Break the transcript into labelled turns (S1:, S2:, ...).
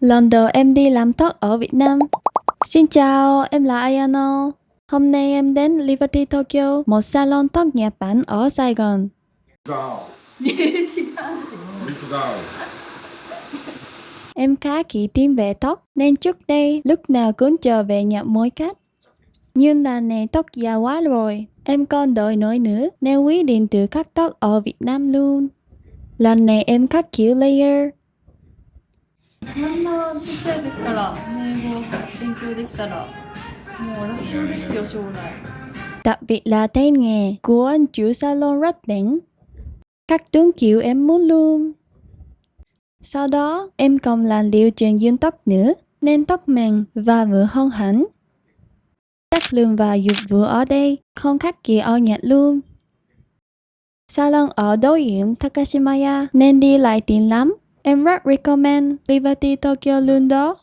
S1: Lần đầu em đi làm tóc ở Việt Nam. Xin chào, em là Ayano. Hôm nay em đến Liberty Tokyo, một salon tóc Nhật Bản ở Sài Gòn. Em khá kỹ tính về tóc, nên trước đây lúc nào cũng chờ về nhập mối cắt. Nhưng lần này tóc già quá rồi, em còn đợi nổi nữa, nên quyết định tự cắt tóc ở Việt Nam luôn. Lần này em cắt kiểu layer.
S2: そんなちっちゃい時から英語勉強できたらもう楽勝ですよ将来。
S1: Đặc biệt là tay nghề của anh chủ salon rất đỉnh. Cắt đúng kiểu em muốn luôn. Sau đó em còn làm liệu trình dưỡng tóc nữa, nên tóc mềm và vừa hơn hẳn. Chất lượng và dịch vụ ở đây không khác gì ở Nhật luôn. Salon ở đối diện Takashimaya nên đi lại tiện lắm. Em rất recommend Liberty Tokyo luôn đó.